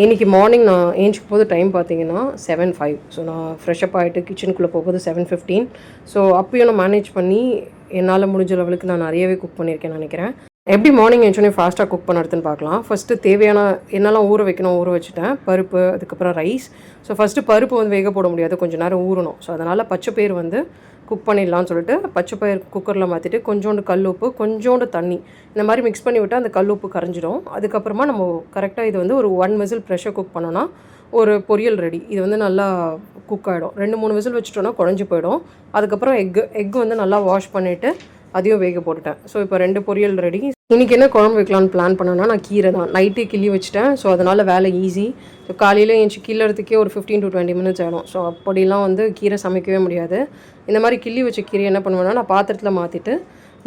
இன்றைக்கி மார்னிங் நான் ஏஞ்சிக்கும் போது டைம் பார்த்தீங்கன்னா 7:05. ஸோ நான் ஃப்ரெஷ்அப் ஆகிட்டு கிச்சனுக்குள்ளே போகும்போது 7:15. ஸோ அப்பயும் நான் மேனேஜ் பண்ணி என்னால் முடிஞ்ச லெவலுக்கு நான் நிறையவே குக் பண்ணியிருக்கேன்னு நினைக்கிறேன். எப்படி மார்னிங் எழுந்தோடனே ஃபாஸ்ட்டாக குக் பண்ணுறதுன்னு பார்க்கலாம். ஃபஸ்ட்டு தேவையான என்னெல்லாம் ஊற வைக்கணும் ஊற வச்சுட்டேன். பருப்பு, அதுக்கப்புறம் ரைஸ். ஸோ ஃபஸ்ட்டு பருப்பு வந்து வேக போட முடியாது, கொஞ்சம் நேரம் ஊறணும். ஸோ அதனால் பச்சை பயிர் வந்து குக் பண்ணிடலான்னு சொல்லிட்டு பச்சை பயிர் குக்கரில் மாற்றிட்டு கொஞ்சோண்டு கல் உப்பு, கொஞ்சோண்டு தண்ணி இந்த மாதிரி மிக்ஸ் பண்ணி விட்டால் அந்த கல் உப்பு கரைஞ்சிடும். அதுக்கப்புறமா நம்ம கரெக்டாக இது வந்து ஒரு 1 விசில் ப்ரெஷர் குக் பண்ணோன்னா ஒரு பொரியல் ரெடி. இது வந்து நல்லா குக் ஆகிடும். 2-3 விசில் வச்சுட்டோன்னா குழஞ்சி போயிடும். அதுக்கப்புறம் எக்கு வந்து நல்லா வாஷ் பண்ணிவிட்டு அதையும் வேக போட்டுட்டேன். ஸோ இப்போ 2 பொரியல் ரெடி. இன்றைக்கி என்ன குழம்பு வைக்கலான்னு பிளான் பண்ணேன்னா, நான் கீரை தான் நைட்டே கிள்ளி வச்சுட்டேன். ஸோ அதனால் வேலை ஈஸி. ஸோ காலையில் எஞ்சி கிள்ளறதுக்கே ஒரு 15 to 20 மினிட்ஸ் ஆகிடும். ஸோ அப்படிலாம் வந்து கீரை சமைக்கவே முடியாது. இந்த மாதிரி கிள்ளி வச்ச கீரை என்ன பண்ணுவேன்னா, நான் பாத்திரத்தில் மாற்றிட்டு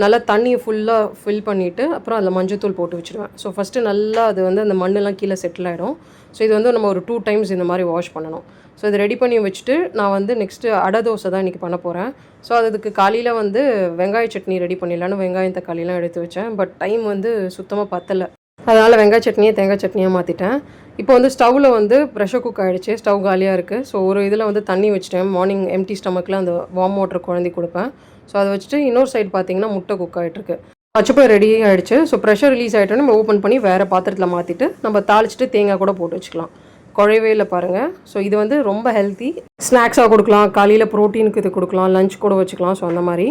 நல்லா தண்ணியை ஃபுல்லாக ஃபில் பண்ணிவிட்டு அப்புறம் அதில் மஞ்சத்தூள் போட்டு வச்சுருவேன். ஸோ ஃபஸ்ட்டு நல்லா அது வந்து அந்த மண்ணெல்லாம் கீழே செட்டில் ஆகிடும். ஸோ இது வந்து நம்ம ஒரு 2 டைம்ஸ் இந்த மாதிரி வாஷ் பண்ணணும். ஸோ இதை ரெடி பண்ணி வச்சுட்டு நான் வந்து நெக்ஸ்ட்டு அடை தோசை தான் இன்றைக்கி பண்ண போகிறேன். ஸோ அதுக்கு காலையில் வந்து வெங்காய சட்னி ரெடி பண்ணிடலான்னு வெங்காயம் தக்காளிலாம் எடுத்து வச்சேன். பட் டைம் வந்து சுத்தமாக பத்தலை. அதனால் வெங்காய சட்னியை தேங்காய் சட்னியாக மாற்றிட்டேன். இப்போ வந்து ஸ்டவ்வில் வந்து ப்ரெஷர் குக் ஆகிடுச்சு. ஸ்டவ் காலியாக இருக்குது. ஸோ ஒரு இதில் வந்து தண்ணி வச்சுட்டேன். மார்னிங் எம்டி ஸ்டமக்கில் அந்த வார்ம் வாட்டர் குழந்தை கொடுப்பேன். ஸோ அதை வச்சுட்டு இன்னொரு சைடு பார்த்தீங்கன்னா முட்டை குக் ஆகிட்டுருக்கு. பச்சைப்பயிர் ரெடி ஆகிடுச்சு. ஸோ ப்ரெஷர் ரிலீஸ் ஆகிட்டோன்னு நம்ம ஓப்பன் பண்ணி வேறு பாத்திரத்தில் மாற்றிட்டு நம்ம தாளிச்சிட்டு தேங்காய் கூட போட்டு வச்சுக்கலாம். குழைவே இல்லை பாருங்கள். ஸோ இது வந்து ரொம்ப ஹெல்த்தி. ஸ்நாக்ஸாக கொடுக்கலாம், காலையில் ப்ரோட்டீனுக்கு இது கொடுக்கலாம், லஞ்ச் கூட வச்சுக்கலாம். ஸோ அந்த மாதிரி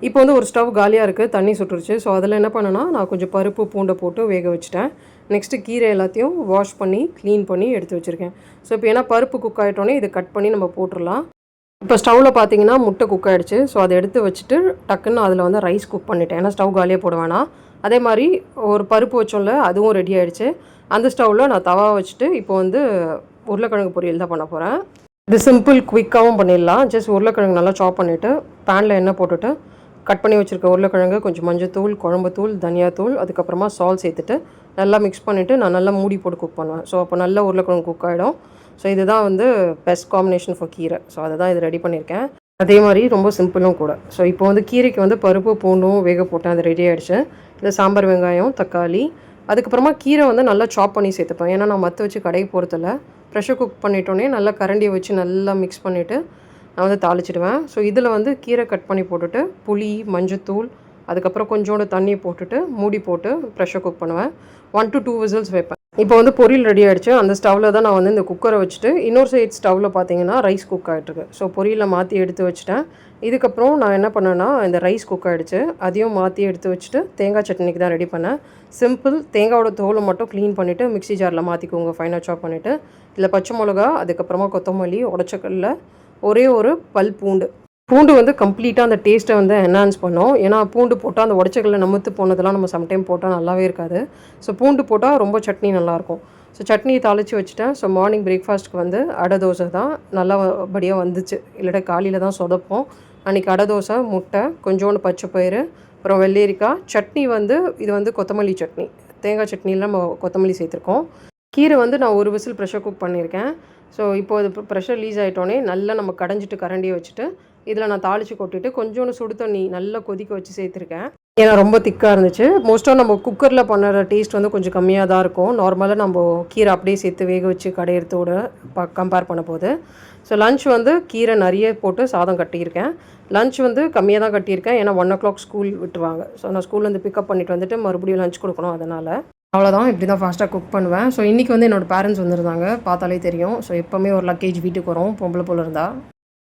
இப்போ வந்து ஒரு ஸ்டவ் காலியாக இருக்குது, தண்ணி சுட்டுருச்சு. ஸோ அதில் என்ன பண்ணேன்னா, நான் கொஞ்சம் பருப்பு பூண்டை போட்டு வேக வச்சுட்டேன். நெக்ஸ்ட்டு கீரை எல்லாத்தையும் வாஷ் பண்ணி க்ளீன் பண்ணி எடுத்து வச்சுருக்கேன். ஸோ இப்போ ஏன்னா பருப்பு குக் ஆகிட்டோன்னே இதை கட் பண்ணி நம்ம போட்டுடலாம். இப்போ ஸ்டவ்வில் பார்த்தீங்கன்னா முட்டை குக் ஆகிடுச்சு. ஸோ அதை எடுத்து வச்சுட்டு டக்குன்னு அதில் வந்து ரைஸ் குக் பண்ணிட்டேன். ஏன்னா ஸ்டவ் காலியாக போட வேணாம். அதே மாதிரி ஒரு பருப்பு வச்சோம்ல, அதுவும் ரெடி ஆகிடுச்சு. அந்த ஸ்டவ்வில் நான் தவா வச்சுட்டு இப்போ வந்து உருளைக்கிழங்கு பொரியல் தான் பண்ண போகிறேன். இது சிம்பிள் குயிக்காகவும் பண்ணிடலாம். ஜஸ்ட் உருளைக்கிழங்கு நல்லா சாப் பண்ணிவிட்டு பேனில் எண்ணெய் போட்டுட்டு கட் பண்ணி வச்சுருக்க உருளைக்கிழங்கு, கொஞ்சம் மஞ்சத்தூள், குழம்புத்தூள், தனியாத்தூள், அதுக்கப்புறமா சால்ட் சேர்த்துட்டு நல்லா மிக்ஸ் பண்ணிவிட்டு நான் நல்லா மூடி போட்டு குக் பண்ணுவேன். ஸோ அப்போ நல்லா உருளைக்கிழங்கு குக் ஆகிடும். ஸோ இதுதான் வந்து பெஸ்ட் காம்பினேஷன் ஃபார் கீரை. ஸோ அதை தான் இது ரெடி பண்ணியிருக்கேன். அதே மாதிரி ரொம்ப சிம்பிளும் கூட. ஸோ இப்போ வந்து கீரைக்கு வந்து பருப்பு பூண்டும் வேக போட்டேன், அது ரெடி ஆகிடுச்சு. இந்த சாம்பார் வெங்காயம், தக்காளி, அதுக்கப்புறமா கீரை வந்து நல்லா சாப் பண்ணி சேர்த்துப்பேன். ஏன்னா நான் மற்ற வச்சு கடைக்கு போகிறதில்ல. ப்ரெஷர் குக் பண்ணிட்டோன்னே நல்லா கரண்டியை வச்சு நல்லா மிக்ஸ் பண்ணிவிட்டு நான் வந்து தாளிச்சிடுவேன். ஸோ இதில் வந்து கீரை கட் பண்ணி போட்டுட்டு புளி, மஞ்சத்தூள், அதுக்கப்புறம் கொஞ்சோண்டு தண்ணி போட்டுட்டு மூடி போட்டு ப்ரெஷர் குக் பண்ணுவேன். 1 to 2 விசில்ஸ் வைப்பேன். இப்போ வந்து பொரியல் ரெடி ஆகிடுச்சு. அந்த ஸ்டவ்வில் தான் நான் வந்து இந்த குக்கரை வச்சுட்டு இன்னொரு சைட் ஸ்டவ்வில் பார்த்தீங்கன்னா ரைஸ் குக் ஆகிட்டுருக்கு. ஸோ பொரியலை மாற்றி எடுத்து வச்சுட்டேன். இதுக்கப்புறம் நான் என்ன பண்ணேன்னா, இந்த ரைஸ் குக் ஆகிடுச்சு, அதையும் மாற்றி எடுத்து வச்சுட்டு தேங்காய் சட்னிக்கு தான் ரெடி பண்ணேன். சிம்பிள். தேங்காயோட தோலை மட்டும் க்ளீன் பண்ணிவிட்டு மிக்ஸி ஜாரில் மாற்றிக்கோங்க, ஃபைனாக சாப் பண்ணிவிட்டு. இதில் பச்சை மிளகா, அதுக்கப்புறமா கொத்தமல்லி, உடச்சக்கல்ல, ஒரே ஒரு பல் பூண்டு. பூண்டு வந்து கம்ப்ளீட்டாக அந்த டேஸ்ட்டை வந்து என்ஹான்ஸ் பண்ணோம். ஏன்னா பூண்டு போட்டால் அந்த உடச்சக்கல்ல நமுத்து போனதெல்லாம் நம்ம சம்டைம் போட்டால் நல்லாவே இருக்காது. ஸோ பூண்டு போட்டால் ரொம்ப சட்னி நல்லாயிருக்கும். ஸோ சட்னியை தாளித்து வச்சுட்டேன். ஸோ மார்னிங் பிரேக்ஃபாஸ்ட்டுக்கு வந்து அடை தோசை தான் நல்லபடியாக வந்துச்சு. இல்லாட்டா காலையில் தான் சொதப்போம். அன்றைக்கி அடை தோசை, முட்டை, கொஞ்சோண்டு பச்சை பயிறு, அப்புறம் வெள்ளரிக்காய் சட்னி. வந்து இது வந்து கொத்தமல்லி சட்னி, தேங்காய் சட்னியில் நம்ம கொத்தமல்லி சேர்த்துருக்கோம். கீரை வந்து நான் ஒரு விசில் ப்ரெஷர் குக் பண்ணியிருக்கேன். ஸோ இப்போ இது ப்ரெஷர் ரிலீஸ் ஆகிட்டோன்னே நல்லா நம்ம கடைஞ்சிட்டு கரண்டியை வச்சுட்டு இதில் நான் தாளித்து கொட்டிட்டு கொஞ்சோண்டு சுடு தண்ணி நல்லா கொதிக்க வச்சு சேர்த்துருக்கேன். ஏன்னா ரொம்ப திக்காக இருந்துச்சு. மோஸ்ட்டாக நம்ம குக்கரில் பண்ணுற டேஸ்ட் வந்து கொஞ்சம் கம்மியாக தான் இருக்கும். நார்மலாக நம்ம கீரை அப்படியே சேர்த்து வேக வச்சு கடையிறதோட கம்பேர் பண்ண போது. ஸோ லன்ச் வந்து கீரை நிறைய போட்டு சாதம் கட்டியிருக்கேன். லன்ச் வந்து கம்மியாக தான் கட்டியிருக்கேன். ஏன்னா 1 o'clock ஸ்கூல் விட்டுருவாங்க. ஸோ நான் ஸ்கூல்லேருந்து பிக்கப் பண்ணிவிட்டு வந்துட்டு மறுபடியும் லன்ச் கொடுக்கணும். அதனால் அவ்வளோதான். இப்படி தான் ஃபாஸ்ட்டாக குக் பண்ணுவேன். ஸோ இன்றைக்கி வந்து என்னோடய பேரண்ட்ஸ் வந்திருந்தாங்க, பார்த்தாலே தெரியும். ஸோ எப்போவுமே ஒரு லக்கேஜ் வீட்டுக்கு வரும் பொம்பளை போல் இருந்தால்.